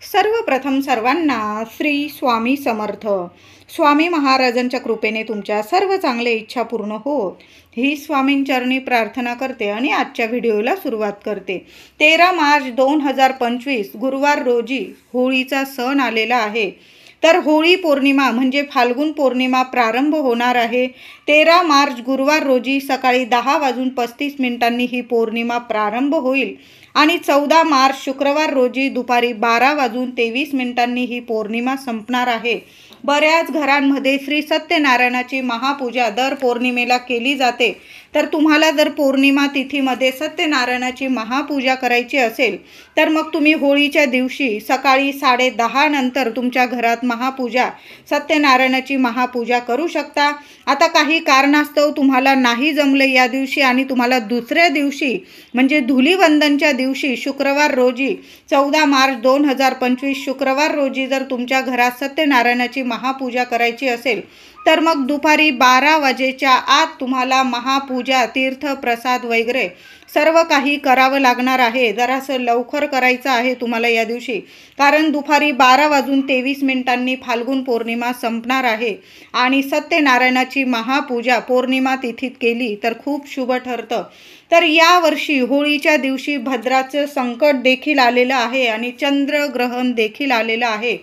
सर्वप्रथम सर्वांना श्री स्वामी समर्थ. स्वामी महाराजांच्या कृपेने तुमच्या सर्व चांगल्या इच्छा पूर्ण होत ही स्वामींचरणी प्रार्थना करते आणि आजच्या व्हिडिओला सुरुवात करते. 13 मार्च 2025 गुरुवार रोजी होळीचा सण आलेला आहे. तर होळी पौर्णिमा म्हणजे फाल्गुन पौर्णिमा प्रारंभ होणार आहे. 13 मार्च गुरुवार रोजी सकाळी 10:35 ही पौर्णिमा प्रारंभ होईल आणि 14 मार्च शुक्रवार रोजी दुपारी 12:23 ही पौर्णिमा संपणार आहे. बऱ्याच घरांमध्ये श्री सत्यनारायणाची महापूजा दर पौर्णिमेला केली जाते. तर तुम्हाला जर पौर्णिमा तिथीमध्ये सत्यनारायणाची महापूजा करायची असेल तर मग तुम्ही होळीच्या दिवशी सकाळी 10:30 नंतर तुमच्या घरात महापूजा सत्यनारायणाची महापूजा करू शकता. आता काही कारणास्तव तुम्हाला नाही जमले या दिवशी आणि तुम्हाला दुसऱ्या दिवशी म्हणजे धुलीवंदनच्या दिवशी शुक्रवार रोजी 14 मार्च 2025 शुक्रवार रोजी जर तुमच्या घरात सत्यनारायणाची महापूजा करायची असेल तर मग दुपारी 12 वाजेच्या आत तुम्हाला महापूजा तीर्थ प्रसाद वगैरे सर्व काही करावं लागणार आहे. जरासं लवकर करायचं आहे तुम्हाला या दिवशी, कारण दुपारी 12:23 फाल्गुन पौर्णिमा संपणार आहे आणि सत्यनारायणाची महापूजा पौर्णिमा तिथीत केली तर खूप शुभ ठरतं. तर यावर्षी होळीच्या दिवशी भद्राचं संकट देखील आलेलं आहे आणि चंद्रग्रहण देखील आलेलं आहे.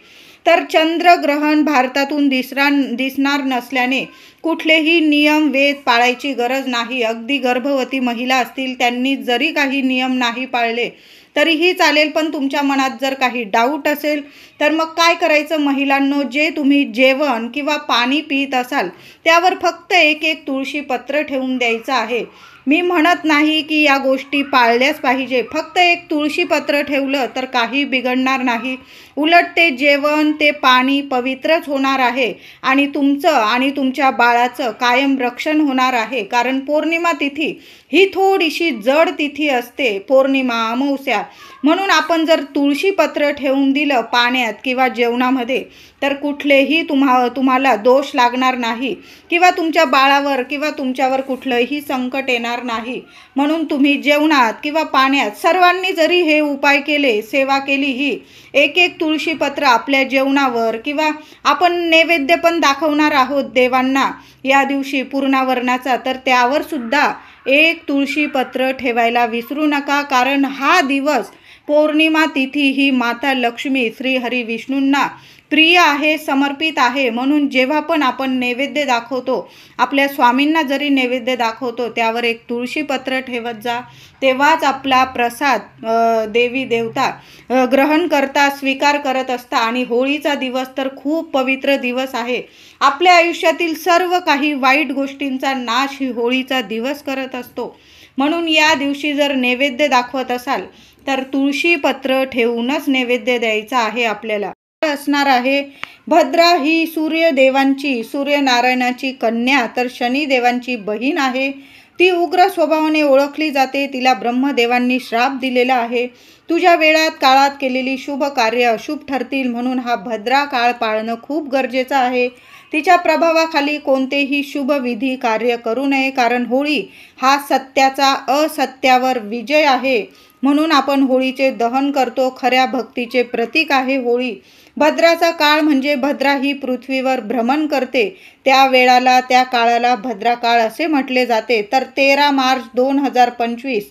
तर चंद्रग्रहण भारतातून दिसणार नसल्याने कुठलेही नियम वेद पाळायची गरज नाही. अगदी गर्भवती महिला असतील त्यांनी जरी काही नियम नाही पाळले तरीही चालेल, पण तुमच्या मनात जर काही डाऊट असेल तर मग काय करायचं महिलांनो, जे तुम्ही जेवण किंवा पाणी पित असाल त्यावर फक्त एक तुळशी पत्र ठेवून द्यायचं आहे. मी म्हणत नाही की या गोष्टी पाळल्याच पाहिजे, फक्त एक तुळशी पत्र ठेवलं तर काही बिघडणार नाही. उलट ते जेवण ते पाणी पवित्रच होणार आहे आणि तुमचं आणि तुमच्या बाळाचं कायम रक्षण होणार आहे. कारण पौर्णिमा तिथी ही थोडीशी जड तिथी असते, पौर्णिमा अमावस्या, म्हणून आपण जर तुळशी पत्र ठेवून दिलं पाण्यात किंवा जेवणामध्ये तर कुठलेही तुम्हाला दोष लागणार नाही किंवा तुमच्या बाळावर किंवा तुमच्यावर कुठलंही संकट येणार नाही. म्हणून तुम्ही जेवणात किंवा पाण्यात सर्वांनी जरी हे उपाय केले, सेवा केली, ही एक तुळशी पत्र आपल्या जेवणावर किंवा आपण नैवेद्य पण दाखवणार आहोत देवांना या दिवशी पूर्णावरणाचा, तर त्यावर सुद्धा एक तुळशी पत्र ठेवायला विसरू नका. कारण हा दिवस पौर्णिमा तिथी ही माता लक्ष्मी श्री हरी विष्णूंना प्रिय आहे, समर्पित आहे. म्हणून जेव्हा पण आपण नैवेद्य दाखवतो, आपल्या स्वामींना जरी नैवेद्य दाखवतो त्यावर एक तुळशी पत्र ठेवत जा. तेव्हाच आपला प्रसाद देवी देवता ग्रहण करता, स्वीकार करत असता. आणि होळीचा दिवस तर खूप पवित्र दिवस आहे. आपल्या आयुष्यातील सर्व काही वाईट गोष्टींचा नाश ही होळीचा दिवस करत असतो. म्हणून या दिवशी जर नैवेद्य दाखवत असाल तर तुळशी पत्र ठेवूनच नैवेद्य द्यायचा आहे आपल्याला. असणार आहे. भद्रा ही सूर्यदेवांची सूर्यनारायणाची कन्या तर शनिदेवांची बहीण आहे. ती उग्र स्वभावाने ओळखली जाते. तिला ब्रह्मदेवांनी श्राप दिलेला आहे. तुझ्या वेळात काळात केलेली शुभ कार्य अशुभ ठरतील, म्हणून हा भद्रा काळ पाळणं खूप गरजेचं आहे. तिच्या प्रभावाखाली कोणतेही शुभ विधी कार्य करू नये, कारण होळी हा सत्याचा असत्यावर विजय आहे. म्हणून आपण होळीचे दहन करतो. खऱ्या भक्तीचे प्रतीक आहे होळी. भद्राचा काळ म्हणजे भद्रा ही पृथ्वीवर भ्रमण करते त्या वेळाला, त्या काळाला भद्रा काळ असे म्हटले जाते. तर 13 मार्च 2025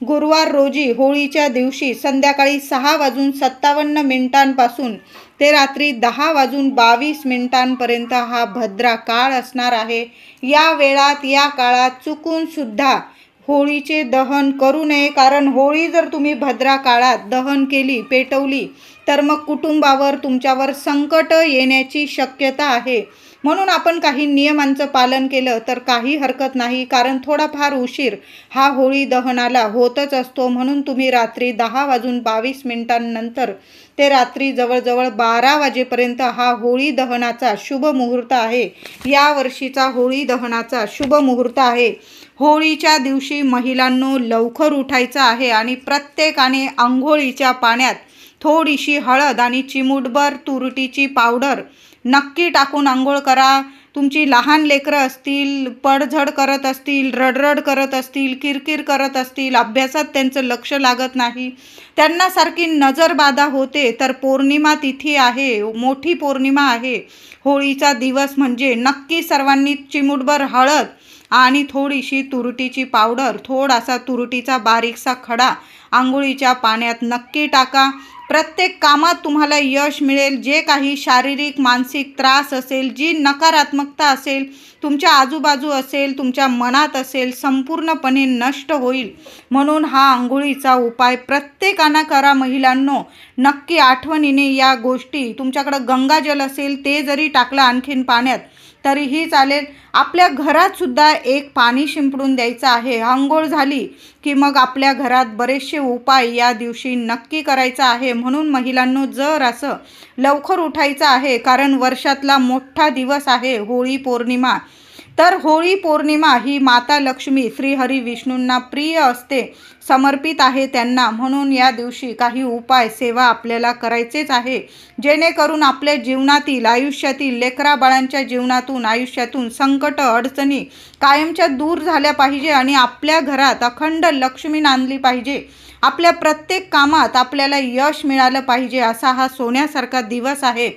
गुरुवार रोजी होळीच्या दिवशी संध्याकाळी 6:57 ते रात्री 10:22 हा भद्रा काळ असणार आहे. या वेळात या काळात चुकून सुद्धा होळीचे दहन करू नये, कारण होळी जर तुम्ही भद्रा काळात दहन केली, पेटवली तर मग कुटुंबावर तुमच्यावर संकट येण्याची शक्यता आहे. म्हणून आपण काही नियमांचं पालन केलं तर काही हरकत नाही, कारण थोडाफार उशीर हा होळी दहनाला होतच असतो. म्हणून तुम्ही रात्री 10:22 नंतर ते रात्री जवळजवळ 12 वाजेपर्यंत हा होळी दहनाचा शुभ मुहूर्त आहे. या वर्षीचा होळी दहनाचा शुभ मुहूर्त आहे. होळीच्या दिवशी महिलांनो लवकर उठायचं आहे आणि प्रत्येकाने आंघोळीच्या पाण्यात थोडीशी हळद आणि चिमूटभर तुरटीची पावडर नक्की टाकून आंघोळ करा. तुमची लहान लेकरं असतील, पडझड करत असतील, रडरड करत असतील, किरकिर करत असतील, अभ्यासात त्यांचं लक्ष लागत नाही, त्यांना सारखी नजरबाधा होते, तर पौर्णिमा तिथी आहे, मोठी पौर्णिमा आहे, होळीचा दिवस म्हणजे नक्की सर्वांनी चिमूटभर हळद आणि थोडीशी तुरटीची पावडर, थोडासा तुरटीचा बारीकसा खडा आंघोळीच्या पाण्यात नक्की टाका. प्रत्येक कामात तुम्हाला यश मिळेल. जे काही शारीरिक मानसिक त्रास असेल, जी नकारात्मकता असेल, तुमच्या आजूबाजू असेल, तुमच्या मनात असेल, संपूर्णपणे नष्ट होईल. म्हणून हा आंघोळीचा उपाय प्रत्येकानं करा. महिलांनो, नक्की आठवणीने या गोष्टी, तुमच्याकडं गंगाजल असेल ते जरी टाकलं आणखीन पाण्यात तरीही चालेल. आपल्या घरात सुद्धा एक पाणी शिंपडून द्यायचं आहे. अंघोळ झाली की मग आपल्या घरात बरेचसे उपाय या दिवशी नक्की करायचा आहे. म्हणून महिलांनो, जर असं लवकर उठायचं आहे, कारण वर्षातला मोठा दिवस आहे होळी पौर्णिमा. तर होळी पौर्णिमा ही माता लक्ष्मी श्रीहरी विष्णूंना प्रिय असते, समर्पित आहे त्यांना. म्हणून या दिवशी काही उपाय सेवा आपल्याला करायचेच आहे, जेणेकरून आपल्या जीवनातील, आयुष्यातील, लेकराबाळांच्या जीवनातून, आयुष्यातून संकट अडचणी कायमच्या दूर झाल्या पाहिजे आणि आपल्या घरात अखंड लक्ष्मी नांदली पाहिजे. आपल्या प्रत्येक कामात आपल्याला यश मिळालं पाहिजे. असा हा सोन्यासारखा दिवस आहे.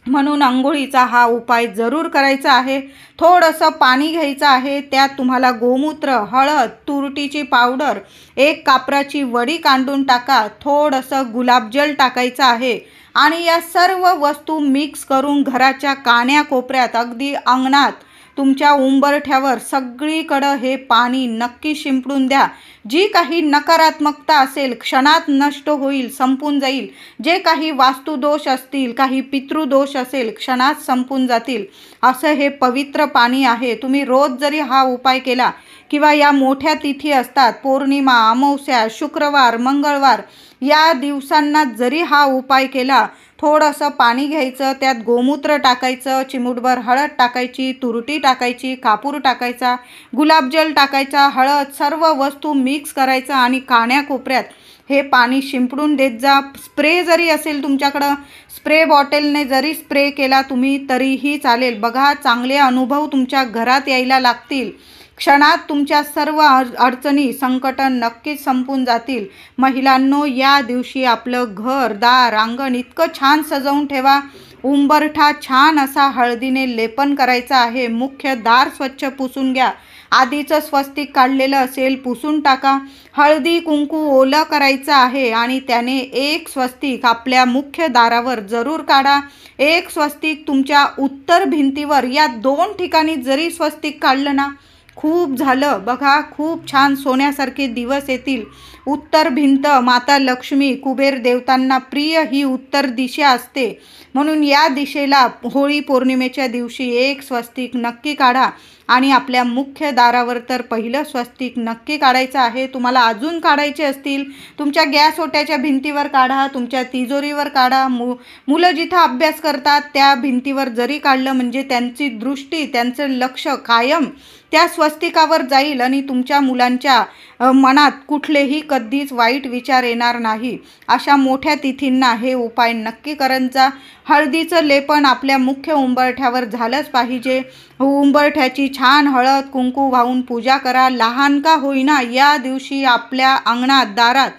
म्हणून अंघोळीचा हा उपाय जरूर करायचा आहे. थोडंसं पाणी घ्यायचं आहे, त्यात तुम्हाला गोमूत्र, हळद, तुरटीची पावडर, एक कापराची वडी कांडून टाका, थोडंसं गुलाबजल टाकायचं आहे आणि या सर्व वस्तू मिक्स करून घराच्या कान्याकोपऱ्यात, अगदी अंगणात, तुमच्या उंबरठ्यावर सगळीकडं हे पाणी नक्की शिंपडून द्या. जी काही नकारात्मकता असेल क्षणात नष्ट होईल, संपून जाईल. जे काही वास्तुदोष असतील, काही पितृदोष असेल, क्षणात संपून जातील. असं हे पवित्र पाणी आहे. तुम्ही रोज जरी हा उपाय केला किंवा या मोठ्या तिथी असतात, पौर्णिमा, अमावस्या, शुक्रवार, मंगळवार, या दिवसांना जरी हा उपाय केला, थोडंसं पाणी घ्यायचं, त्यात गोमूत्र टाकायचं, चिमूटभर हळद टाकायची, तुरटी टाकायची, कापूर टाकायचा, गुलाबजल टाकायचा, हळद, सर्व वस्तू मिक्स करायचं आणि कान्याकोपऱ्यात हे पाणी शिंपडून देत जा. स्प्रे जरी असेल तुमच्याकडं, स्प्रे बॉटलने जरी स्प्रे केला तुम्ही तरीही चालेल. बघा, चांगले अनुभव तुमच्या घरात यायला लागतील. क्षणात तुमच्या सर्व अडचणी, संकट नक्कीच संपून जातील. महिलांनो, या दिवशी आपलं घर, दार, अंगण इतकं छान सजवून ठेवा. उंबरठा छान असा हळदीने लेपन करायचा आहे. मुख्य दार स्वच्छ पुसून घ्या. आधीचं स्वस्तिक काढलेलं असेल पुसून टाका. हळदी कुंकू ओलं करायचं आहे आणि त्याने एक स्वस्तिक आपल्या मुख्य दारावर जरूर काढा. एक स्वस्तिक तुमच्या उत्तर भिंतीवर, या 2 ठिकाणी जरी स्वस्तिक काढलं ना, खूप झालं. बघा, खूप छान सोन्यासारखे दिवस येतील. उत्तर भिंत माता लक्ष्मी, कुबेर देवतांना प्रिय ही उत्तर दिशा असते. म्हणून या दिशेला होळी पौर्णिमेच्या दिवशी एक स्वस्तिक नक्की काढा आणि आपल्या मुख्य दारावर तर पहिलं स्वस्तिक नक्की काढायचं आहे. तुम्हाला अजून काढायचे असतील, तुमच्या गॅस ओट्याच्या भिंतीवर काढा, तुमच्या तिजोरीवर काढा. मुलं जिथं अभ्यास करतात त्या भिंतीवर जरी काढलं म्हणजे त्यांची दृष्टी, त्यांचं लक्ष कायम त्या स्वस्तिकावर जाईल आणि तुमच्या मुलांच्या मनात कुठलेही कधीच वाईट विचार येणार नाही. अशा मोठ्या तिथींना हे उपाय नक्की करत जा. हळदीचं लेपन आपल्या मुख्य उंबरठ्यावर झालंच पाहिजे. उंबरठ्याची छान हळद कुंकू वाहून पूजा करा. लहान का होईना या दिवशी आपल्या अंगणात, दारात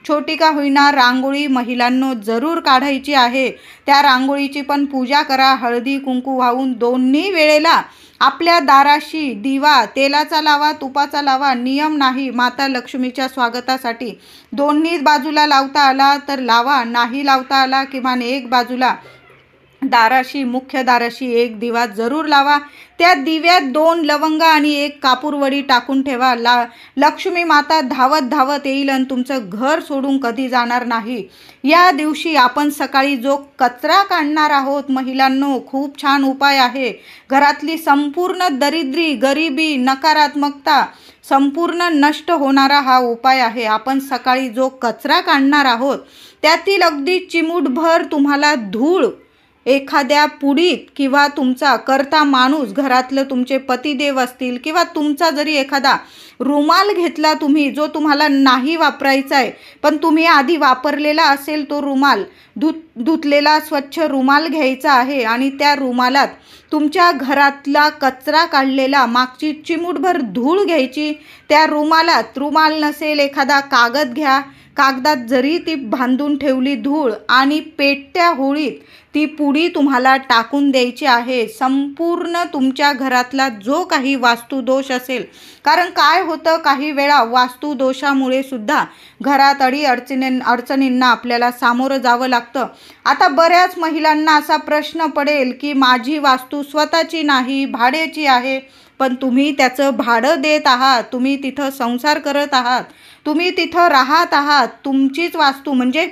छोटी का होईना रांगोळी महिलांनो जरूर काढायची आहे. त्या रांगोळीची पण पूजा करा. हळदी कुंकू वाहून दोन्ही वेळेला आपल्या दाराशी दिवा तेलाचा लावा, तुपाचा लावा, नियम नाही. माता लक्ष्मीच्या स्वागतासाठी दोन्ही बाजूला लावता आला तर लावा, नाही लावता आला किमान एक बाजूला दाराशी, मुख्य दाराशी एक दिवा जरूर लावा. त्या दिव्यात 2 लवंग आणि 1 कापूरवडी टाकून ठेवा. लक्ष्मी माता धावत धावत येईल आणि तुमचं घर सोडून कधी जाणार नाही. या दिवशी आपण सकाळी जो कचरा काढणार आहोत महिलांनो, खूप छान उपाय आहे. घरातली संपूर्ण दरिद्री, गरिबी, नकारात्मकता संपूर्ण नष्ट होणारा हा उपाय आहे. आपण सकाळी जो कचरा काढणार आहोत त्यातील अगदी चिमूटभर तुम्हाला धूळ एखाद्या पुडीत किंवा तुमचा करता माणूस, घरातलं तुमचे पतिदेव असतील किंवा तुमचा जरी एखादा रुमाल घेतला तुम्ही, जो तुम्हाला नाही वापरायचा आहे पण तुम्ही आधी वापरलेला असेल तो रुमाल, धुतलेला स्वच्छ रुमाल घ्यायचा आहे आणि त्या रुमालात तुमच्या घरातला कचरा काढलेला मागची चिमूटभर धूळ घ्यायची. त्या रुमालात, रुमाल नसेल एखादा कागद घ्या, कागदात जरी ती बांधून ठेवली धूळ, आणि पेटत्या होळीत ती पुडी तुम्हाला टाकून द्यायची आहे. संपूर्ण तुमच्या घरातला जो काही वास्तुदोष असेल, कारण काय होतं काही वेळा वास्तुदोषामुळे सुद्धा घरात अडचणींना आपल्याला सामोरं जावं लागतं. आता बऱ्याच महिलांना असा प्रश्न पडेल की माझी वास्तू स्वतःची नाही, भाड्याची आहे, पण तुम्ही त्याचं भाडं देत आहात, तुम्ही तिथं संसार करत आहात, तुम्ही तिथं राहत आहात. तुमचीच वास्तू म्हणजे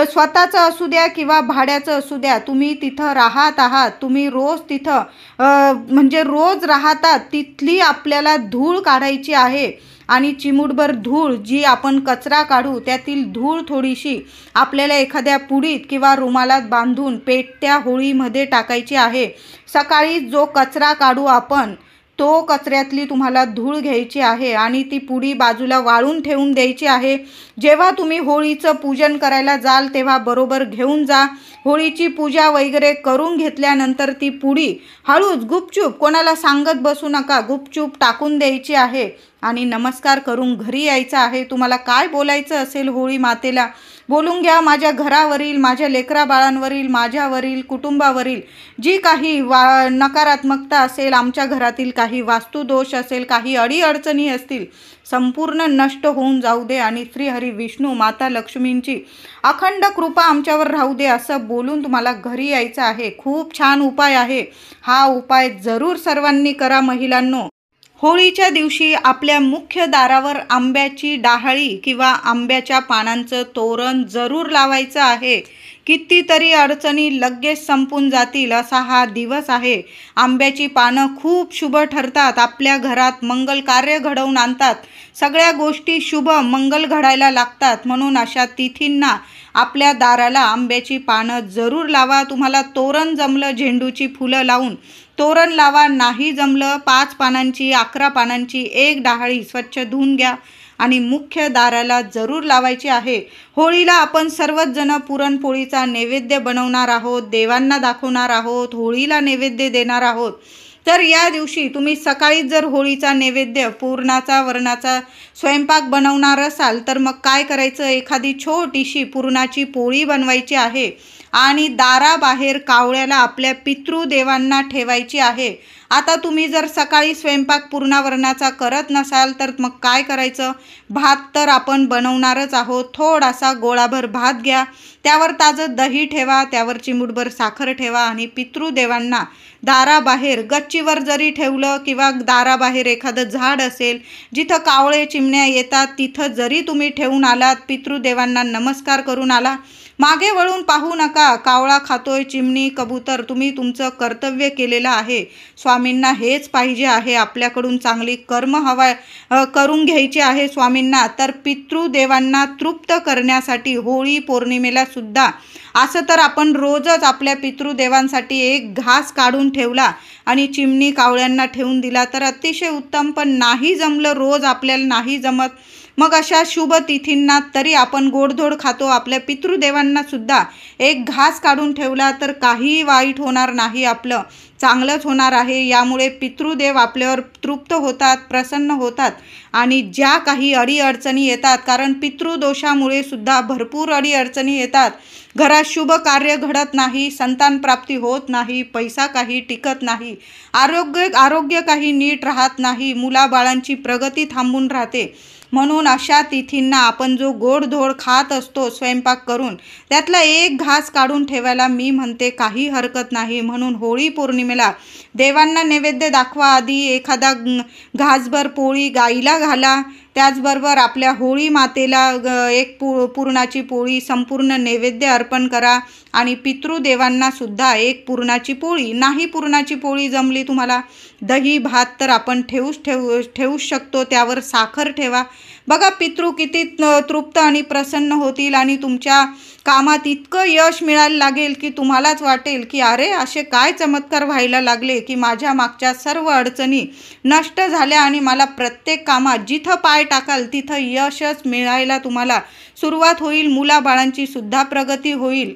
स्वतःचं असू द्या किंवा भाड्याचं असू द्या, तुम्ही तिथं राहत आहात, तुम्ही रोज तिथं म्हणजे रोज राहतात, तिथली आपल्याला धूळ काढायची आहे. आणि चिमूटभर धूळ जी आपण कचरा काढू, त्यातील धूळ थोडीशी आपल्याला एखाद्या पुडीत किंवा रुमालात बांधून पेटत्या होळीमध्ये टाकायची आहे. सकाळी जो कचरा काढू आपण, तो कचऱ्यातली तुम्हाला धूळ घ्यायची आहे आणि ती पुडी बाजूला वाळून ठेवून द्यायची आहे. जेव्हा तुम्ही होळीचं पूजन करायला जाल तेव्हा बरोबर घेऊन जा. होळीची पूजा वगैरे करून घेतल्यानंतर ती पुडी हळूच गुपचूप, कोणाला सांगत बसू नका, गुपचूप टाकून द्यायची आहे आणि नमस्कार करून घरी यायचं आहे. तुम्हाला काय बोलायचं असेल होळी मातेला बोलून घ्या. माझ्या घरावरील, माझ्या लेकरा बाळांवरील, माझ्यावरील, कुटुंबावरील जी काही नकारात्मकता असेल, आमच्या घरातील काही वास्तुदोष असेल, काही अडीअडचणी असतील, संपूर्ण नष्ट होऊन जाऊ दे आणि श्रीहरी विष्णू माता लक्ष्मींची अखंड कृपा आमच्यावर राहू दे, असं बोलून तुम्हाला घरी यायचं आहे. खूप छान उपाय आहे हा. उपाय जरूर सर्वांनी करा महिलांनो. होळीच्या दिवशी आपल्या मुख्य दारावर आंब्याची डाहळी किंवा आंब्याच्या पानांचं तोरण जरूर लावायचं आहे. कितीतरी अडचणी लगेच संपून जातील असा हा दिवस आहे. आंब्याची पानं खूप शुभ ठरतात, आपल्या घरात मंगल कार्य घडवून आणतात, सगळ्या गोष्टी शुभ मंगल घडायला लागतात. म्हणून अशा तिथींना आपल्या दाराला आंब्याची पानं जरूर लावा. तुम्हाला तोरण जमलं झेंडूची फुलं लावून तोरण लावा, नाही जमलं 5 पानांची, 11 पानांची एक डाहळी स्वच्छ धुवून घ्या आणि मुख्य दाराला जरूर लावायची आहे. होळीला आपण सर्वच जण पुरणपोळीचा नैवेद्य बनवणार आहोत, देवांना दाखवणार आहोत, होळीला नैवेद्य देणार आहोत. तर या दिवशी तुम्ही सकाळी जर होळीचा नैवेद्य पुरणाचा वरणाचा स्वयंपाक बनवणार असाल तर मग काय करायचं, एखादी छोटीशी पुरणाची पोळी बनवायची आहे आणि दाराबाहेर कावळ्याला आपल्या पितृदेवांना ठेवायची आहे. आता तुम्ही जर सकाळी स्वयंपाक पुरणावरणाचा करत नसाल तर मग काय करायचं, भात तर आपण बनवणारच आहोत, थोडासा गोळाभर भात घ्या, त्यावर ताजं दही ठेवा, त्यावर चिमूटभर साखर ठेवा आणि पितृदेवांना दाराबाहेर गच्चीवर जरी ठेवलं किंवा दाराबाहेर एखादं झाड असेल जिथं कावळे चिमण्या येतात तिथं जरी तुम्ही ठेवून आलात, पितृदेवांना नमस्कार करून आला, मागे वळून पाहू नका. कावळा खातोय, चिमणी, कबूतर, तुम्ही तुमचं कर्तव्य केलेलं आहे. स्वामींना हेच पाहिजे आहे, आपल्याकडून चांगली कर्म करून घ्यायची आहे स्वामींना. तर पितृदेवांना तृप्त करण्यासाठी होळी पौर्णिमेला सुद्धा असं तर आपण रोजच आपल्या पितृदेवांसाठी एक घास काढून ठेवला आणि चिमणी कावळ्यांना ठेवून दिला तर अतिशय उत्तम. पण नाही जमलं, रोज आपल्याला नाही जमत, मग अशा शुभ तिथींना तरी आपण गोडधोड खातो, आपल्या पितृदेवांना सुद्धा एक घास काढून ठेवला तर काही वाईट होणार नाही, आपलं चांगलंच होणार आहे. यामुळे पितृदेव आपल्यावर तृप्त होतात, प्रसन्न होतात आणि ज्या काही अडीअडचणी येतात, कारण पितृदोषामुळे सुद्धा भरपूर अडीअडचणी येतात, घरात शुभ कार्य घडत नाही, संतान प्राप्ती होत नाही, पैसा काही टिकत नाही, आरोग्य काही नीट राहत नाही, मुलाबाळांची प्रगती थांबून राहते. म्हणून अशा तिथींना आपण जो गोडधोड खात असतो स्वयंपाक करून त्यातला एक घास काढून ठेवायला मी म्हणते काही हरकत नाही. म्हणून होळी पौर्णिमेला देवांना नैवेद्य दाखवा, आधी एखादा घासभर पोळी गाईला घाला, त्याचबरोबर आपल्या होळी मातेला एक पुरणाची पोळी संपूर्ण नैवेद्य अर्पण करा आणि पितृदेवांना सुद्धा एक पुरणाची पोळी, नाही पुरणाची पोळी जमली तुम्हाला दही भात तर आपण ठेवूच शकतो, त्यावर साखर ठेवा. बघा पितृ किती तृप्त आणि प्रसन्न होतील आणि तुमच्या कामात इतकं यश मिळायला लागेल की तुम्हालाच वाटेल की अरे असे काय चमत्कार व्हायला लागले की माझ्या मागच्या सर्व अडचणी नष्ट झाल्या आणि मला प्रत्येक कामात जिथं पाय टाकाल तिथं यशच मिळायला तुम्हाला सुरुवात होईल. मुलाबाळांची सुद्धा प्रगती होईल.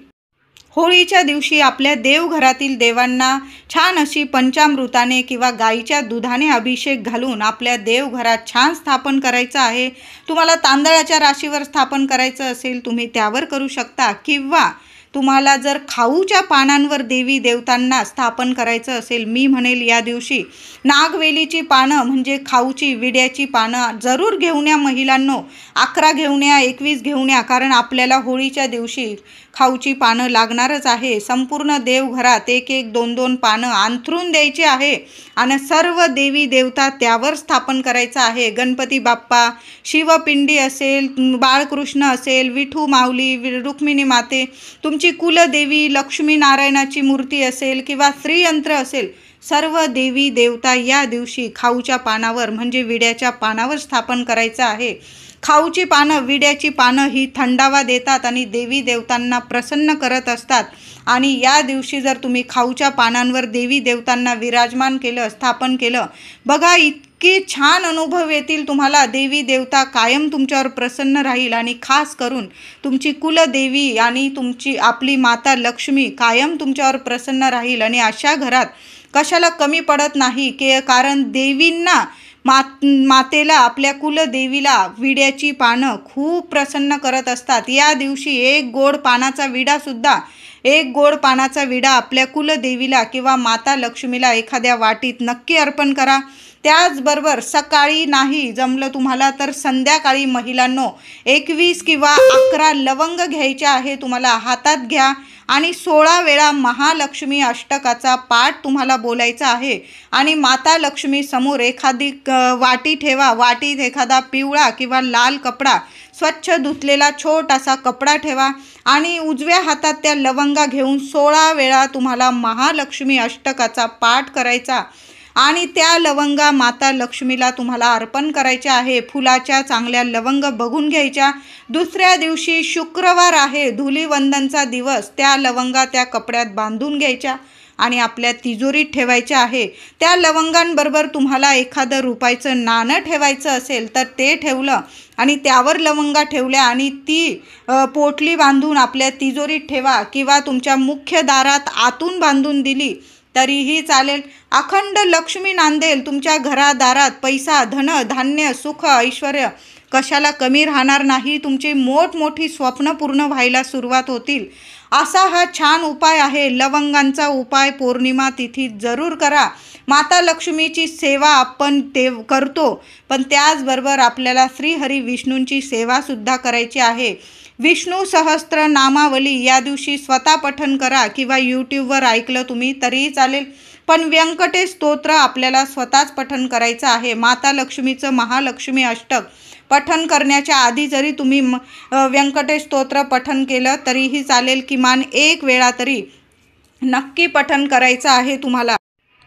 होळीच्या दिवशी आपल्या देवघरातील देवांना छान अशी पंचामृताने किंवा गाईच्या दुधाने अभिषेक घालून आपल्या देवघरात छान स्थापन करायचं आहे. तुम्हाला तांदळाच्या राशीवर स्थापन करायचं असेल तुम्ही त्यावर करू शकता, किंवा तुम्हाला जर खाऊच्या पानांवर देवी देवतांना स्थापन करायचं असेल, मी म्हणेल या दिवशी नागवेलीची पानं म्हणजे खाऊची विड्याची पानं जरूर घेऊन या महिलांनो. 11 घेऊन या, 21 घेऊन या, कारण आपल्याला होळीच्या दिवशी खाऊची पानं लागणारच आहे. संपूर्ण देवघरात 1-1, 2-2 पानं अंथरून द्यायची आहे आणि सर्व देवी देवता त्यावर स्थापन करायचं आहे. गणपती बाप्पा, शिवपिंडी असेल, बाळकृष्ण असेल, विठू माऊली, रुक्मिणी माते, तुमची कुलदेवी लक्ष्मी नारायणाची मूर्ती असेल किंवा श्रीयंत्र असेल, सर्व देवी देवता या दिवशी खाऊच्या पानावर म्हणजे विड्याच्या पानावर स्थापन करायचं आहे. खाऊची पानं, विड्याची पानं ही थंडावा देतात आणि देवी देवतांना प्रसन्न करत असतात. आणि या दिवशी जर तुम्ही खाऊच्या पानांवर देवी देवतांना विराजमान केलं, स्थापन केलं, बघा इतके छान अनुभव येतील तुम्हाला. देवी देवता कायम तुमच्यावर प्रसन्न राहील आणि खास करून तुमची कुलदेवी आणि तुमची आपली माता लक्ष्मी कायम तुमच्यावर प्रसन्न राहील. आणि अशा घरात कशाला कमी पडत नाही की कारण देवींना मातेला आपल्या कुलदेवीला विड्याची पानं खूप प्रसन्न करत असतात. या दिवशी एक गोड पानाचा विडा आपल्या कुलदेवीला किंवा माता लक्ष्मीला एखाद्या वाटीत नक्की अर्पण करा. त्याचबरोबर सकाळी नाही जमलं तुम्हाला तर संध्याकाळी महिलांनो 21 किंवा 11 लवंग घ्यायच्या आहे तुम्हाला. हातात घ्या आणि 16 वेळा महालक्ष्मी अष्टकाचा पाठ तुम्हाला बोलायचा आहे. आणि माता लक्ष्मी समोर एखादी वाटी ठेवा. वाटीत एखादा पिवळा किंवा लाल कपडा, स्वच्छ धुतलेला छोटासा कपडा ठेवा आणि उजव्या हातात त्या लवंगा घेऊन 16 वेळा तुम्हाला महालक्ष्मी अष्टकाचा पाठ करायचा आणि त्या लवंगा माता लक्ष्मीला तुम्हाला अर्पण करायच्या आहे. फुलाच्या चांगल्या लवंग बघून घ्यायच्या. दुसऱ्या दिवशी शुक्रवार आहे, धुलीवंदनचा दिवस, त्या लवंगा त्या कपड्यात बांधून घ्यायच्या आणि आपल्या तिजोरीत ठेवायच्या आहे. त्या लवंगांबरोबर तुम्हाला एखादं रुपयाचं नाणं ठेवायचं असेल तर ते ठेवलं आणि त्यावर लवंगा ठेवल्या आणि ती पोटली बांधून आपल्या तिजोरीत ठेवा किंवा तुमच्या मुख्य दारात आतून बांधून दिली तरीही चालेल. अखंड लक्ष्मी नांदेल तुमच्या घरादारात. पैसा, धन, धान्य, सुख, ऐश्वर कशाला कमी राहणार नाही. तुमची मोठमोठी स्वप्न पूर्ण व्हायला सुरुवात होतील. असा हा छान उपाय आहे. लवंगांचा उपाय पौर्णिमा तिथी जरूर करा. माता लक्ष्मीची सेवा आपण करतो, पण त्याचबरोबर आपल्याला श्रीहरी विष्णूंची सेवासुद्धा करायची आहे. विष्णू सहस्त्र नामावली या दिवशी स्वतः पठण करा किंवा यूट्यूबवर ऐकलं तुम्ही तरीही चालेल, पण व्यंकटेश स्तोत्र आपल्याला स्वतःच पठण करायचं आहे. माता लक्ष्मीचं महालक्ष्मी अष्टक पठण करण्याच्या आधी जरी तुम्ही व्यंकटेश स्तोत्र पठण केलं तरीही चालेल. किमान 1 वेळा तरी नक्की पठण करायचं आहे तुम्हाला.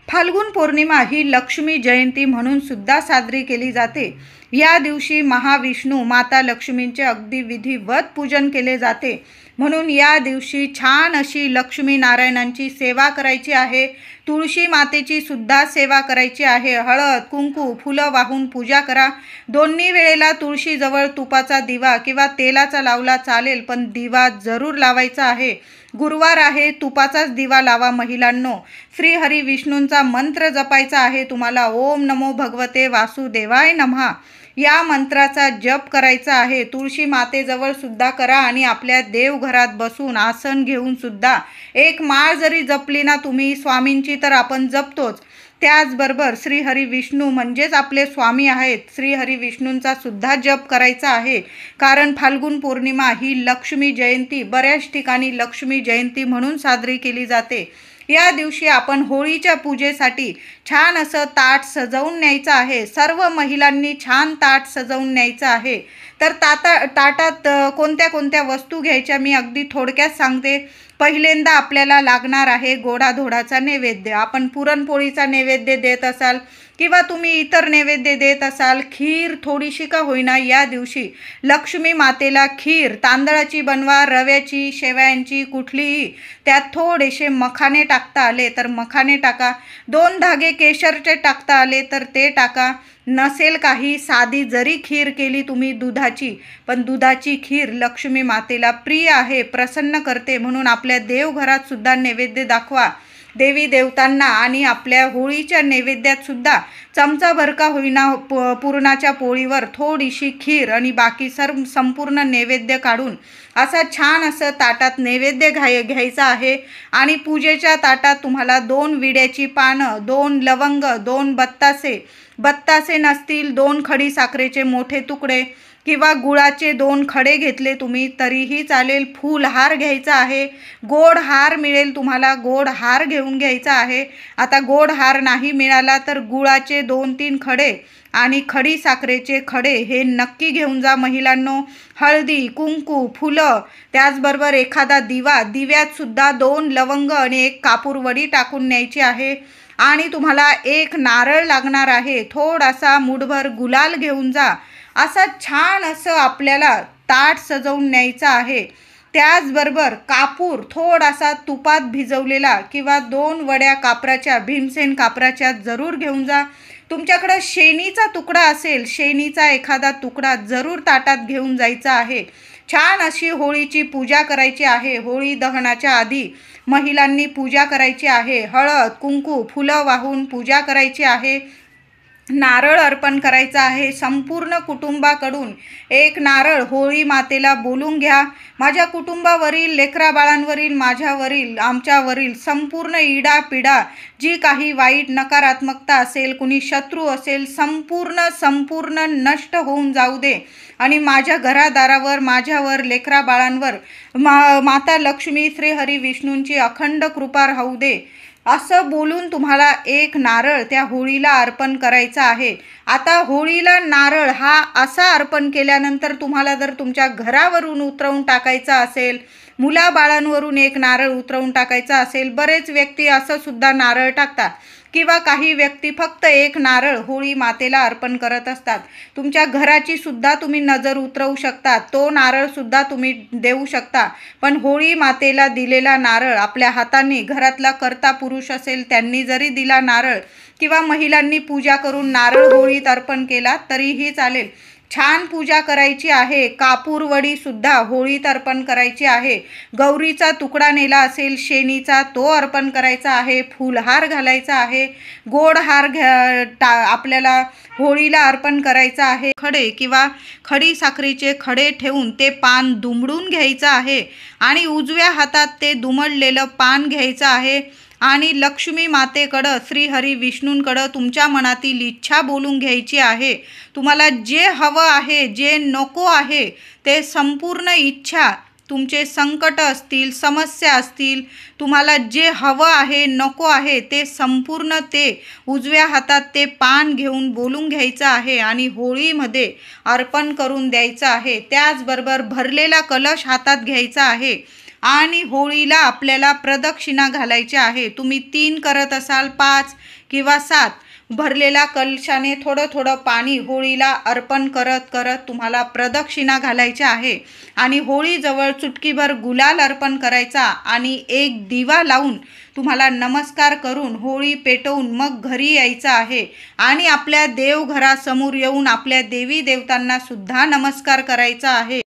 फाल्गुन पौर्णिमा ही लक्ष्मी जयंती म्हणून सुद्धा साजरी केली जाते. या दिवशी महाविष्णू माता लक्ष्मींचे अगदी विधिवत पूजन केले जाते. म्हणून या दिवशी छान अशी लक्ष्मी नारायणांची सेवा करायची आहे. तुळशी मातेची सुद्धा सेवा करायची आहे. हळद, कुंकू, फुलं वाहून पूजा करा. दोन्ही वेळेला तुळशीजवळ तुपाचा दिवा किंवा तेलाचा लावला चालेल, पण दिवा जरूर लावायचा आहे. गुरुवार आहे, तुपाचाच दिवा लावा महिलांनो. श्रीहरी विष्णूंचा मंत्र जपायचा आहे तुम्हाला. ओम नमो भगवते वासुदेवाय नमः या मंत्राचा जप करायचा आहे. तुळशी मातेजवळ सुद्धा करा आणि आपल्या देवघरात बसून आसन घेऊन सुद्धा एक माळ जरी जपली ना तुम्ही स्वामींची तर आपण जपतोच. त्याचबरोबर श्रीहरी विष्णू म्हणजेच आपले स्वामी आहेत, श्रीहरी विष्णूंचा सुद्धा जप करायचा आहे. कारण फाल्गुन पौर्णिमा ही लक्ष्मी जयंती बऱ्याच ठिकाणी लक्ष्मी जयंती म्हणून साजरी केली जाते. या दिवशी आपण होळीच्या पूजेसाठी छान असं ताट सजवून न्यायचं आहे. सर्व महिलांनी छान ताट सजवून न्यायचं आहे. तर ताटात कोणत्या कोणत्या वस्तू घ्यायच्या मी अगदी थोडक्यात सांगते. पहिल्यांदा आपल्याला लागणार आहे गोडाधोडाचा नैवेद्य. आपण पुरणपोळीचा नैवेद्य देत असाल किंवा तुम्ही इतर नैवेद्य देत असाल, खीर थोडीशी का होईना या दिवशी लक्ष्मी मातेला खीर तांदळाची बनवा, रव्याची, शेवयांची, कुठलीही. त्यात थोडेसे मखाने टाकता आले तर मखाने टाका, 2 धागे केशरचे टाकता आले तर ते टाका. नसेल काही साधी जरी खीर केली तुम्ही दुधाची, पण दुधाची खीर लक्ष्मी मातेला प्रिय आहे, प्रसन्न करते, म्हणून आपल्या देवघरात सुद्धा नैवेद्य दाखवा देवी देवतांना. आणि आपल्या होळीच्या नैवेद्यात सुद्धा चमचाभर का होईना पुरणाच्या पोळीवर थोडीशी खीर आणि बाकी संपूर्ण नैवेद्य काढून असा छान असं ताटात नैवेद्य घ्यायचा आहे. आणि पूजेच्या ताटात तुम्हाला 2 विड्याची पानं, 2 लवंग, 2 बत्तासे नसतील 2 खडी साखरेचे मोठे तुकडे किंवा गुळाचे 2 खडे घेतले तुम्ही तरीही चालेल. फूलहार घ्यायचा आहे. गोड हार मिळेल तुम्हाला, गोड हार घेऊन घ्यायचा आहे. आता गोड हार नाही मिळाला तर गुळाचे 2-3 खडे आणि खडी साखरेचे खडे हे नक्की घेऊन जा महिलांनो. हळदी, कुंकू, फुलं, त्याचबरोबर एखादा दिवा, दिव्यात सुद्धा 2 लवंग आणि 1 कापूरवडी टाकून न्यायची आहे. आणि तुम्हाला 1 नारळ लागणार आहे. थोडासा मुठभर गुलाल घेऊन जा. असं छान असं आपल्याला ताट सजवून न्यायचं आहे. त्याचबरोबर कापूर थोडासा तुपात भिजवलेला किंवा 2 वड्या कापराच्या, भीमसेन कापराच्या जरूर घेऊन जा. तुमच्याकडं शेणीचा तुकडा असेल, शेणीचा एखादा तुकडा जरूर ताटात घेऊन जायचा आहे. छान अशी होळीची पूजा करायची आहे. होळी दहनाच्या आधी महिलांनी पूजा करायची आहे. हळद, कुंकू, फुलं वाहून पूजा करायची आहे. नारळ अर्पण करायचा आहे. संपूर्ण कुटुंबाकडून 1 नारळ होळी मातेला बोलून घ्या. माझ्या कुटुंबावरील, लेकराबाळांवरील, माझ्यावरील, आमच्यावरील संपूर्ण इडापिडा, जी काही वाईट नकारात्मकता असेल, कुणी शत्रू असेल, संपूर्ण नष्ट होऊन जाऊ दे. आणि माझ्या घरादारावर, माझ्यावर, लेकराबाळांवर माता लक्ष्मी, श्रीहरी विष्णूंची अखंड कृपा राहू दे, असं बोलून तुम्हाला 1 नारळ त्या होळीला अर्पण करायचा आहे. आता होळीला नारळ हा असा अर्पण केल्यानंतर तुम्हाला जर तुमच्या घरावरून उतरवून टाकायचा असेल, मुलाबाळांवरून 1 नारळ उतरवून टाकायचा असेल, बरेच व्यक्ती असं सुद्धा नारळ टाकतात किंवा काही व्यक्ती फक्त 1 नारळ होळी मातेला अर्पण करत असतात. तुमच्या घराची सुद्धा तुम्ही नजर उतरवू शकता, तो नारळ सुद्धा तुम्ही देऊ शकता. पण होळी मातेला दिलेला नारळ आपल्या हाताने, घरातला कर्ता पुरुष असेल त्यांनी जरी दिला नारळ किंवा महिलांनी पूजा करून नारळ होळीत अर्पण केला तरीही चालेल. छान पूजा करायची आहे. कापूरवडी सुद्धा होळीत अर्पण करायची आहे. गौरीचा तुकडा नेला असेल शेणीचा, तो अर्पण करायचा आहे. फुलहार घालायचा आहे. गोड हार आपल्याला होळीला अर्पण करायचा आहे. खडे किंवा खडी साखरेचे खडे ठेवून ते पान दुमडून घ्यायचं आहे आणि उजव्या हातात ते दुमडलेलं पान घ्यायचं आहे. आणि लक्ष्मी मातेकडं, श्रीहरी विष्णूंकडं तुमच्या मनातील इच्छा बोलून घ्यायची आहे. तुम्हाला जे हवं आहे, जे नको आहे ते संपूर्ण इच्छा, तुमचे संकट असतील, समस्या असतील, तुम्हाला जे हवं आहे, नको आहे ते संपूर्ण ते उजव्या हातात ते पान घेऊन बोलून घ्यायचं आहे आणि होळीमध्ये अर्पण करून द्यायचं आहे. त्याचबरोबर भरलेला कलश हातात घ्यायचा आहे आणि होळीला आपल्याला प्रदक्षिणा घालायची आहे. तुम्ही 3 करत असाल, 5 किंवा 7 भरलेला कलशाने थोडं पाणी होळीला अर्पण करत तुम्हाला प्रदक्षिणा घालायची आहे. आणि होळीजवळ चुटकीभर गुलाल अर्पण करायचा आणि 1 दिवा लावून तुम्हाला नमस्कार करून होळी पेटवून मग घरी यायचं आहे. आणि आपल्या देवघरासमोर येऊन आपल्या देवी देवतांना सुद्धा नमस्कार करायचा आहे.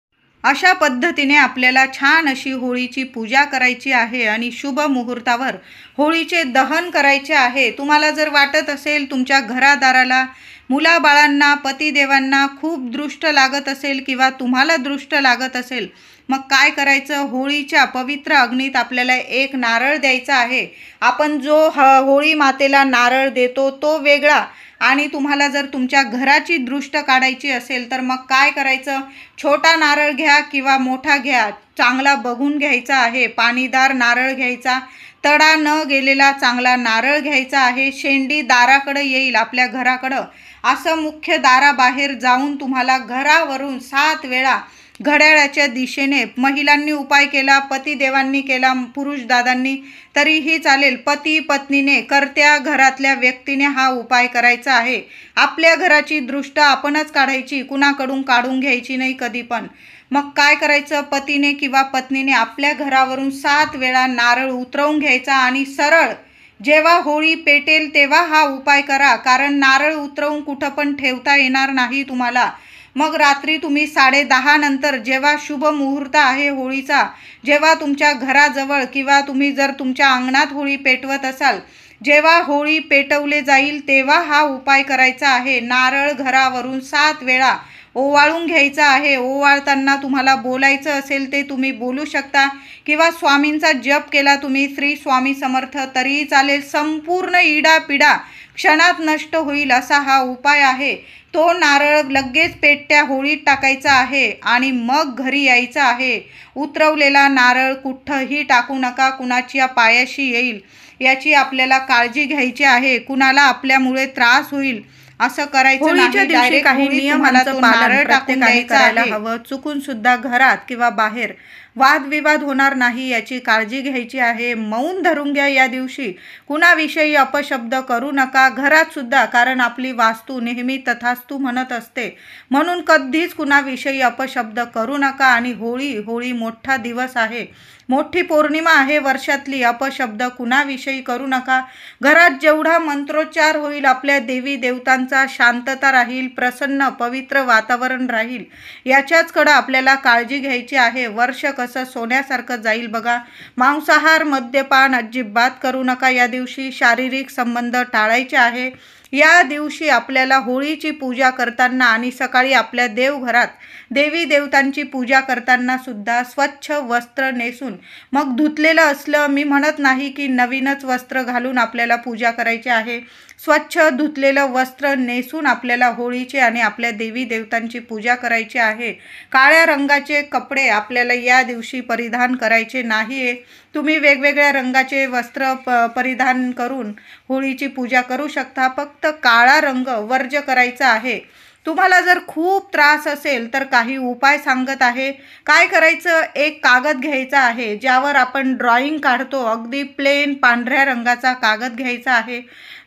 अशा पद्धतीने आपल्याला छान अशी होळीची पूजा करायची आहे आणि शुभ मुहूर्तावर होळीचे दहन करायचे आहे. तुम्हाला जर वाटत असेल तुमच्या घरादाराला, मुलाबाळांना, पतिदेवांना खूप दृष्ट लागत असेल किंवा तुम्हाला दृष्ट लागत असेल, मग काय करायचं, होळीच्या पवित्र अग्नीत आपल्याला 1 नारळ द्यायचा आहे. आपण जो होळी मातेला नारळ देतो तो वेगळा. आणि तुम्हाला जर तुमच्या घराची दृष्ट काढायची असेल तर मग काय करायचं, छोटा नारळ घ्या किंवा मोठा घ्या, चांगला बघून घ्यायचा आहे. पाणीदार नारळ घ्यायचा, तडा न गेलेला चांगला नारळ घ्यायचा आहे. शेंडी दाराकडे येईल आपल्या घराकडं असं मुख्य दाराबाहेर जाऊन तुम्हाला घरावरून 7 वेळा घड्याळाच्या दिशेने, महिलांनी उपाय केला, पतिदेवांनी केला, पुरुष दादांनी तरीही चालेल, पती पत्नीने, कर्त्या घरातल्या व्यक्तीने हा उपाय करायचा आहे. आपल्या घराची दृष्ट आपणच काढायची, कुणाकडून काढून घ्यायची नाही कधी पण. मग काय करायचं, पतीने किंवा पत्नीने आपल्या घरावरून 7 वेळा नारळ उतरवून घ्यायचा आणि सरळ जेव्हा होळी पेटेल तेव्हा हा उपाय करा. कारण नारळ उतरवून कुठं पण ठेवता येणार नाही तुम्हाला. मग रात्री तुम्ही 10:30 नंतर जेव्हा शुभ मुहूर्त आहे होळीचा, जेव्हा तुमच्या घराजवळ किंवा तुम्ही जर तुमच्या अंगणात होळी पेटवत असाल, जेव्हा होळी पेटवले जाईल तेव्हा हा उपाय करायचा आहे. नारळ घरावरून 7 वेळा ओवाळून घ्यायचा आहे. ओवाळताना तुम्हाला बोलायचं असेल ते तुम्ही बोलू शकता किंवा स्वामींचा जप केला तुम्ही, श्री स्वामी समर्थ, तरीही चालेल. संपूर्ण इडापिडा क्षणात नष्ट होईल असा हा उपाय आहे. तो नारळ लगेच पेटत्या होळीत टाकायचा आहे आणि मग घरी यायचं आहे. उतरवलेला नारळ कुठंही टाकू नका, कुणाच्या पायाशी येईल याची आपल्याला काळजी घ्यायची आहे. कुणाला आपल्यामुळे त्रास होईल असं करायचं नाही. डायरेक्ट काही नियमांचं पालन टाकून द्यायला हवं. चुकून सुद्धा घरात किंवा बाहेर वादविवाद होणार नाही याची काळजी घ्यायची आहे. मौन धरून घ्या या दिवशी. कुणाविषयी अपशब्द करू नका घरात सुद्धा, कारण आपली वास्तू नेहमी तथास्तू म्हणत असते. म्हणून कधीच कुणाविषयी अपशब्द करू नका. आणि होळी मोठा दिवस आहे, मोठी पौर्णिमा आहे वर्षातली. अपशब्द कुणाविषयी करू नका. घरात जेवढा मंत्रोच्चार होईल आपल्या देवी देवतांचा, शांतता राहील, प्रसन्न पवित्र वातावरण राहील, याच्याचकडे आपल्याला काळजी घ्यायची आहे. वर्ष कसं सोन्यासारखं जाईल बघा. मांसाहार मद्यपान अजिबात करू नका या दिवशी. शारीरिक संबंध टाळायचे आहे. या दिवशी आपल्याला होळीची पूजा करताना आणि सकाळी आपल्या देवघरात देवी देवतांची पूजा करताना सुद्धा स्वच्छ वस्त्र नेसून, मग धुतलेलं असलं, मी म्हणत नाही की नवीनच वस्त्र घालून आपल्याला पूजा करायची आहे. स्वच्छ धुतलेलं वस्त्र नेसून आपल्याला होळीची आणि आपल्या देवी देवतांची पूजा करायची आहे. काळ्या रंगाचे कपडे आपल्याला या दिवशी परिधान करायचे नाही. तुम्ही वेगवेगळ्या रंगाचे वस्त्र परिधान करून होळीची पूजा करू शकता. फक्त काळा रंग वर्ज्य करायचा आहे. तुम्हाला जर खूप त्रास असेल तर काही उपाय सांगत आहे. काय करायचं, एक कागद घ्यायचा आहे ज्यावर आपण ड्रॉइंग काढतो. अगदी प्लेन पांढऱ्या रंगाचा कागद घ्यायचा आहे.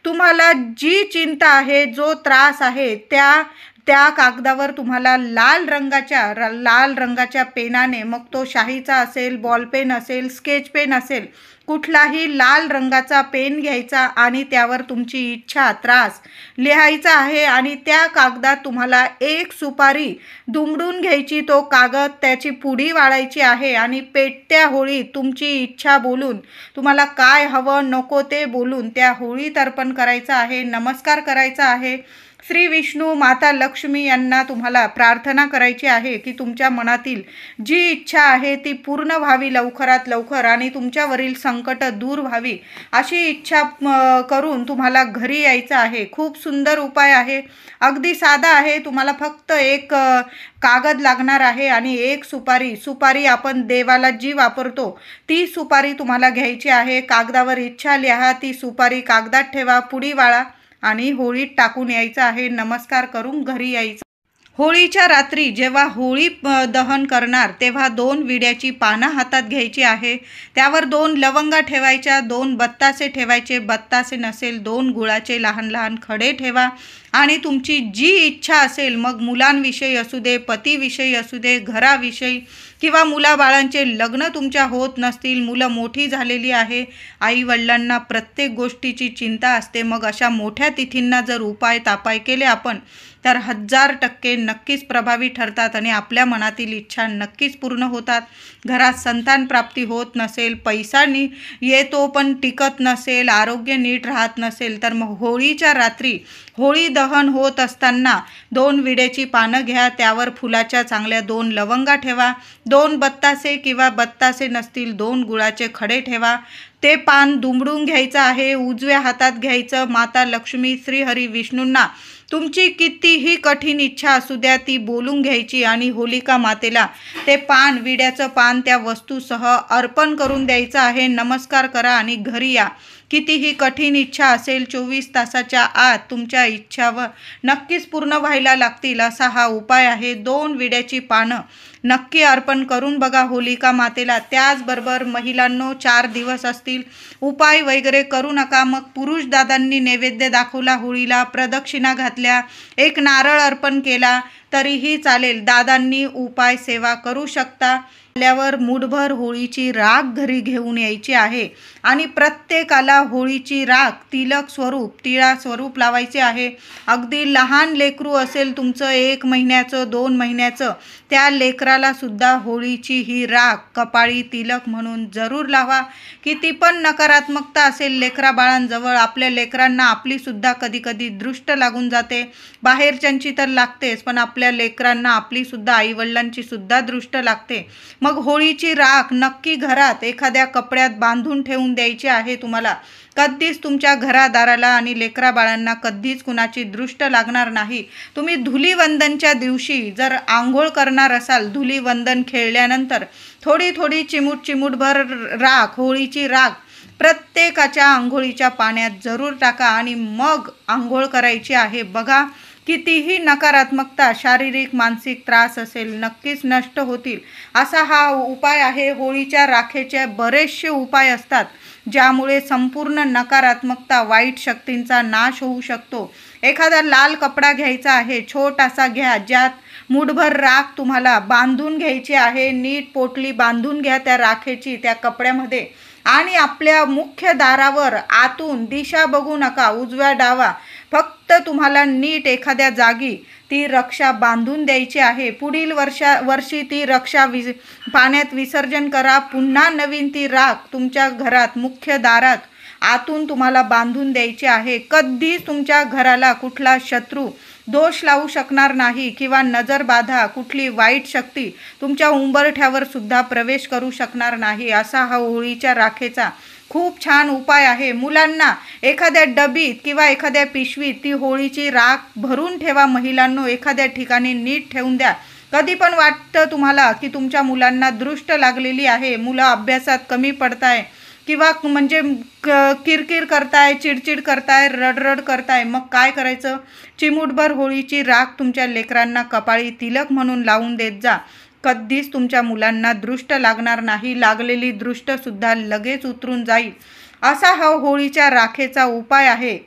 तुम्हाला जी चिंता आहे, जो त्रास आहे, त्या कागदावर तुम्हाला लाल रंगाच्या पेनाने, मग तो शाईचा असेल, बॉलपेन असेल, स्केच पेन असेल, कुठलाही लाल रंगाचा पेन घ्यायचा आणि त्यावर तुमची इच्छा, त्रास लिहायचा आहे. आणि त्या कागदात तुम्हाला एक सुपारी दुमडून घ्यायची. तो कागद, त्याची पुडी वाळायची आहे आणि पेटत्या होळीत तुमची इच्छा बोलून, तुम्हाला काय हवं नको ते बोलून त्या होळीत अर्पण करायचं आहे. नमस्कार करायचा आहे. श्री विष्णू, माता लक्ष्मी यांना तुम्हाला प्रार्थना करायची आहे की तुमच्या मनातील जी इच्छा आहे ती पूर्ण व्हावी लवकरात लवकर आणि तुमच्यावरील संकट दूर व्हावी अशी इच्छा करून तुम्हाला घरी यायचं आहे. खूप सुंदर उपाय आहे, अगदी साधा आहे. तुम्हाला फक्त एक कागद लागणार आहे आणि एक सुपारी आपण देवाला जी वापरतो ती सुपारी तुम्हाला घ्यायची आहे. कागदावर इच्छा लिहा, ती सुपारी कागदात ठेवा, पुडी वाळा आणि होळीत टाकून यायचं आहे. नमस्कार करून घरी यायचं. होळीच्या रात्री जेव्हा होळी दहन करणार तेव्हा 2 विड्याची पानं हातात घ्यायची आहे. त्यावर 2 लवंगा ठेवायच्या, 2 बत्तासे ठेवायचे, बत्तासे नसेल 2 गुळाचे लहान लहान खडे ठेवा. आणि तुमची जी इच्छा असेल, मग मुलांविषयी असू दे, पतीविषयी असू दे, घराविषयी किंवा मुलाबाळांचे लग्न तुमच्या होत नसतील, मुलं मोठी झालेली आहे, आई वडिलांना प्रत्येक गोष्टीची चिंता असते, मग अशा मोठ्या तिथींना जर उपाय तापाय केले आपण तर 1000% नक्कीच प्रभावी ठरतात आणि आपल्या मनातील इच्छा नक्कीच पूर्ण होतात. घरात संतान प्राप्ती होत नसेल, पैसा येतो पण टिकत नसेल, आरोग्य नीट राहत नसेल, तर मग होळीच्या रात्री होळी दहन होत असताना 2 विड्याची पानं घ्या. त्यावर फुलाच्या चांगल्या 2 लवंगा ठेवा, 2 बत्तासे किंवा बत्तासे नसतील 2 गुळाचे खडे ठेवा. ते पान दुमडून घ्यायचं आहे. उजव्या हातात घ्यायचं. माता लक्ष्मी, श्रीहरी विष्णूंना तुमची कितीही कठीण इच्छा असू द्या ती बोलून घ्यायची आणि होलिका मातेला ते पान, विड्याचं पान त्या वस्तूसह अर्पण करून द्यायचं आहे. नमस्कार करा आणि घरी या. कितीही कठीण इच्छा असेल 24 तासाच्या आत तुमच्या इच्छावर नक्कीच पूर्ण व्हायला लागतील असा हा उपाय आहे. 2 विड्याची पानं नक्की अर्पण करून बघा होलिका मातेला. त्याचबरोबर महिलांनो 4 दिवस असतील, उपाय वगैरे करू नका. मग पुरुष दादांनी नैवेद्य दाखवला, होळीला प्रदक्षिणा घातल्या, एक नारळ अर्पण केला तरीही चालेल. दादांनी उपाय सेवा करू शकता. आल्यावर मूठभर होळीची राख घरी घेऊन यायची आहे आणि प्रत्येकाला होळीची राख तिलक स्वरूप, तिळा स्वरूप लावायचे आहे. अगदी लहान लेकरू असेल तुमचं 1 महिन्याचं 2 महिन्याचं, त्या लेकराला सुद्धा होळीची ही राख कपाळी तिलक म्हणून जरूर लावा. किती पण नकारात्मकता असेल लेकरा बाळांजवळ, आपल्या लेकरांना आपली सुद्धा कधी कधी दृष्ट लागून जाते. बाहेरच्यांची तर लागतेच, पण आपल्या लेकरांना आपली सुद्धा आईवडिलांची सुद्धा दृष्ट लागते. मग होळीची राख नक्की घरात एखाद्या कपड्यात बांधून ठेवून द्यायची आहे तुम्हाला. कधीच तुमच्या घरादाराला आणि लेकरा बाळांना कधीच कुणाची दृष्ट लागणार नाही. तुम्ही धुलीवंदनच्या दिवशी जर आंघोळ करणार असाल, धुलीवंदन खेळल्यानंतर थोडी थोडी चिमूटभर राख, होळीची राख प्रत्येकाच्या आंघोळीच्या पाण्यात जरूर टाका आणि मग आंघोळ करायची आहे. बघा कितीही नकारात्मकता, शारीरिक मानसिक त्रास असेल नक्कीच नष्ट होतील असा हा उपाय आहे. होळीच्या राखेचे बरेचसे उपाय असतात ज्यामुळे संपूर्ण नकारात्मकता, वाईट शक्तींचा नाश होऊ शकतो. एखादा लाल कपडा घ्यायचा आहे, छोटासा घ्या, ज्यात मूठभर राख तुम्हाला बांधून घ्यायची आहे. नीट पोटली बांधून घ्या त्या राखेची त्या कपड्यामध्ये आणि आपल्या मुख्य दारावर आतून दिशा बघू नका, उजव्या डावा, फक्त तुम्हाला नीट एखाद्या जागी ती रक्षा बांधून द्यायची आहे. पुढील वर्षी ती रक्षा पाण्यात विसर्जन करा. पुन्हा नवीन ती राख तुमच्या घरात मुख्य दारात आतून तुम्हाला बांधून द्यायची आहे. कधीच तुमच्या घराला कुठला शत्रू दोष लावू शकणार नाही किंवा नजर बाधा, कुठली वाईट शक्ती तुमच्या उंबरठ्यावर सुद्धा प्रवेश करू शकणार नाही असा हा होळीच्या राखेचा खूप छान उपाय आहे. मुलांना एखाद्या डबीत किंवा एखाद्या पिशवीत ती होळीची राख भरून ठेवा. महिलांनो एखाद्या ठिकाणी नीट ठेवून द्या. कधी पण वाटतं तुम्हाला की तुमच्या मुलांना दृष्ट लागलेली आहे, मुलं अभ्यासात कमी पडताय किंवा म्हणजे किरकिर करताय, चिडचिड करताय, रडरड करताय, मग काय करायचं? चिमूटभर होळीची राख तुमच्या लेकरांना कपाळी तिलक म्हणून लावून देत जा. कधीच तुमच्या मुलांना दृष्ट लागणार नाही. लागलेली दृष्ट सुद्धा लगेच उतरून जाईल असा हा होळीच्या राखेचा उपाय आहे.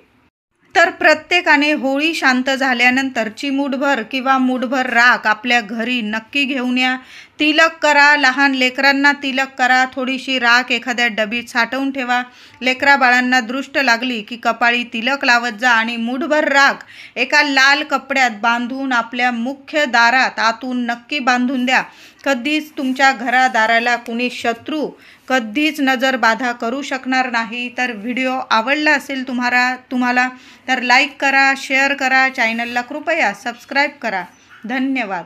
तर प्रत्येकाने होळी शांत झाल्यानंतर चिमूटभर किंवा मूठभर राख आपल्या घरी नक्की घेऊन या. तिलक करा, लहान लेकरांना तिलक करा. थोडीशी राख एखाद्या डबीत साठवून ठेवा. लेकरा बाळांना दृष्ट लागली की कपाळी तिलक लावत जा आणि मूठभर राख एका लाल कपड्यात बांधून आपल्या मुख्य दारात आतून नक्की बांधून द्या. कधीच तुमच्या घरादाराला कुणी शत्रू कधीच नजर बाधा करू शकणार नाही. तर व्हिडिओ आवडला असेल तुम्हाला तर लाईक करा, शेअर करा, चॅनलला कृपया सबस्क्राईब करा. धन्यवाद.